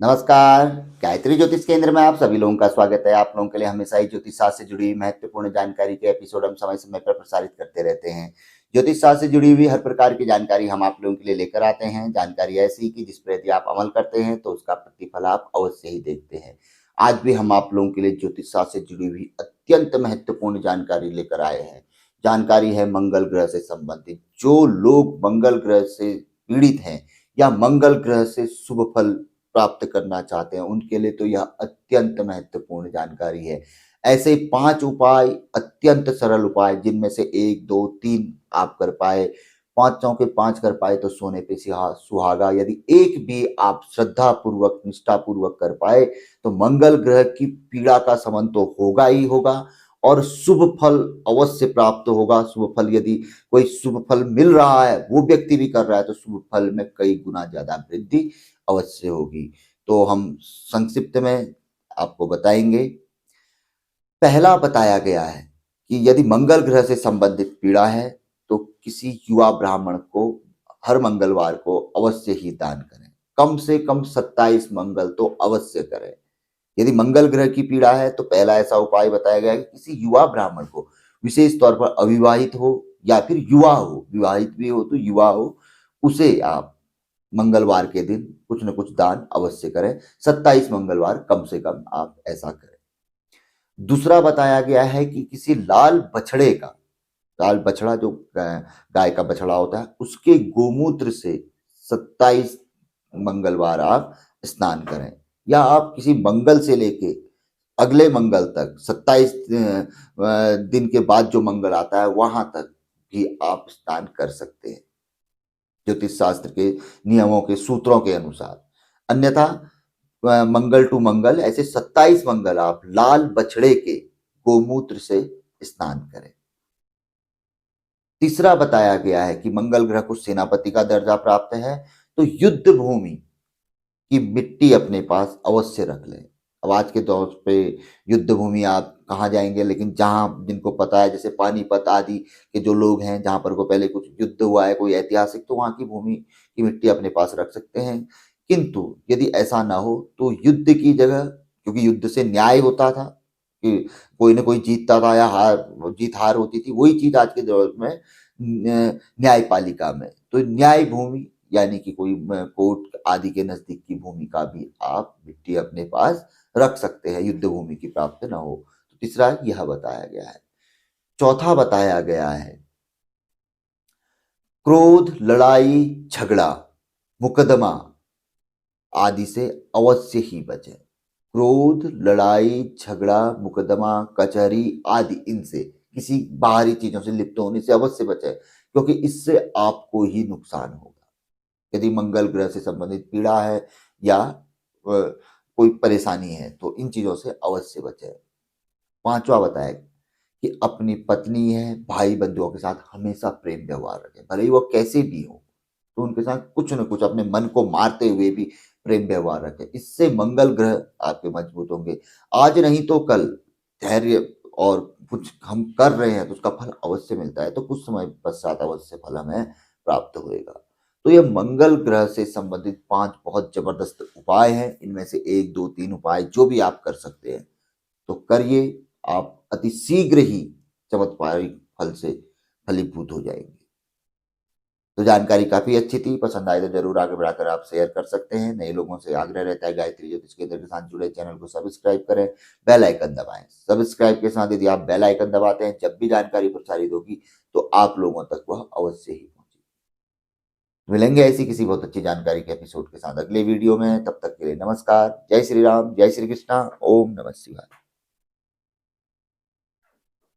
नमस्कार। गायत्री ज्योतिष केंद्र में आप सभी लोगों का स्वागत है। आप लोगों के लिए हमेशा ही ज्योतिष शास्त्र से जुड़ी महत्वपूर्ण जानकारी के एपिसोड हम समय समय पर प्रसारित करते रहते हैं। ज्योतिष शास्त्र से जुड़ी हुई हर प्रकार की जानकारी हम आप लोगों के लिए लेकर आते हैं। जानकारी ऐसी कि जिस पर यदि आप अमल करते हैं तो उसका प्रतिफल आप अवश्य ही देखते हैं। आज भी हम आप लोगों के लिए ज्योतिष शास्त्र से जुड़ी हुई अत्यंत महत्वपूर्ण जानकारी लेकर आए हैं। जानकारी है मंगल ग्रह से संबंधित। जो लोग मंगल ग्रह से पीड़ित हैं या मंगल ग्रह से शुभ फल प्राप्त करना चाहते हैं उनके लिए तो यह अत्यंत महत्वपूर्ण जानकारी है। ऐसे 5 उपाय, अत्यंत सरल उपाय, जिनमें से 1, 2, 3 आप कर पाए, पांचों के 5 कर पाए तो सोने पे सुहागा। यदि एक भी आप श्रद्धा पूर्वक, निष्ठा पूर्वक कर पाए तो मंगल ग्रह की पीड़ा का शमन तो होगा ही होगा और शुभ फल अवश्य प्राप्त होगा। शुभ फल, यदि कोई शुभ फल मिल रहा है, वो व्यक्ति भी कर रहा है, तो शुभ फल में कई गुना ज्यादा वृद्धि अवश्य होगी। तो हम संक्षिप्त में आपको बताएंगे। पहला बताया गया है कि यदि मंगल ग्रह से संबंधित पीड़ा है तो किसी युवा ब्राह्मण को हर मंगलवार को अवश्य ही दान करें। कम से कम 27 मंगल तो अवश्य करें। यदि मंगल ग्रह की पीड़ा है तो पहला ऐसा उपाय बताया गया है कि किसी युवा ब्राह्मण को, विशेष तौर पर अविवाहित हो या फिर युवा हो, विवाहित भी हो तो युवा हो, उसे आप मंगलवार के दिन कुछ न कुछ दान अवश्य करें। 27 मंगलवार कम से कम आप ऐसा करें। दूसरा बताया गया है कि किसी लाल बछड़े का, लाल बछड़ा जो गाय का बछड़ा होता है, उसके गोमूत्र से 27 मंगलवार आप स्नान करें। या आप किसी मंगल से लेके अगले मंगल तक 27 दिन के बाद जो मंगल आता है वहां तक भी आप स्नान कर सकते हैं ज्योतिष शास्त्र के नियमों के सूत्रों के अनुसार। अन्यथा मंगल टू मंगल ऐसे 27 मंगल आप लाल बछड़े के गोमूत्र से स्नान करें। तीसरा बताया गया है कि मंगल ग्रह को सेनापति का दर्जा प्राप्त है तो युद्ध भूमि की मिट्टी अपने पास अवश्य रख लें। अब आज के दौर पे युद्ध भूमि आप कहाँ जाएंगे, लेकिन जहाँ जिनको पता है, जैसे पानीपत आदि के जो लोग हैं जहाँ पर को पहले कुछ युद्ध हुआ है कोई ऐतिहासिक, तो वहाँ की भूमि की मिट्टी अपने पास रख सकते हैं। किंतु यदि ऐसा ना हो तो युद्ध की जगह, क्योंकि युद्ध से न्याय होता था कि कोई ना कोई जीतता था या जीत हार होती थी, वही चीज आज के दौर में न्यायपालिका में, तो न्याय भूमि यानी कि कोई कोर्ट आदि के नजदीक की भूमि का भी आप मिट्टी अपने पास रख सकते हैं, युद्ध भूमि की प्राप्त न हो। तो तीसरा यह बताया गया है। चौथा बताया गया है क्रोध, लड़ाई झगड़ा, मुकदमा आदि से अवश्य ही बचें। क्रोध, लड़ाई झगड़ा, मुकदमा, कचहरी आदि, इनसे, किसी बाहरी चीजों से लिप्त होने से अवश्य बचें, क्योंकि इससे आपको ही नुकसान होगा। यदि मंगल ग्रह से संबंधित पीड़ा है या कोई परेशानी है तो इन चीजों से अवश्य बचें। पांचवा बताया कि अपनी पत्नी है, भाई बंधुओं के साथ हमेशा प्रेम व्यवहार रखें, भले ही वो कैसे भी हो, तो उनके साथ कुछ न कुछ अपने मन को मारते हुए भी प्रेम व्यवहार रखें। इससे मंगल ग्रह आपके मजबूत होंगे। आज नहीं तो कल धैर्य और कुछ हम कर रहे हैं तो उसका फल अवश्य मिलता है, तो कुछ समय पश्चात अवश्य फल हमें प्राप्त होएगा। तो ये मंगल ग्रह से संबंधित 5 बहुत जबरदस्त उपाय हैं। इनमें से 1, 2, 3 उपाय जो भी आप कर सकते हैं तो करिए। आप अति शीघ्र ही चमत्कारिक फल से फलीभूत हो जाएंगे। तो जानकारी काफी अच्छी थी, पसंद आए तो जरूर आगे बढ़ाकर आप शेयर कर सकते हैं। नए लोगों से आग्रह रहता है गायत्री ज्योतिष केंद्र के साथ जुड़े चैनल को सब्सक्राइब करें, बेल आइकन दबाएं। सब्सक्राइब के साथ यदि आप बेल आइकन दबाते हैं, जब भी जानकारी प्रसारित होगी तो आप लोगों तक वह अवश्य ही पहुंचेगी। मिलेंगे ऐसी किसी बहुत अच्छी जानकारी के एपिसोड के साथ अगले वीडियो में। तब तक के लिए नमस्कार। जय श्री राम, जय श्री कृष्णा, ओम नमः शिवाय।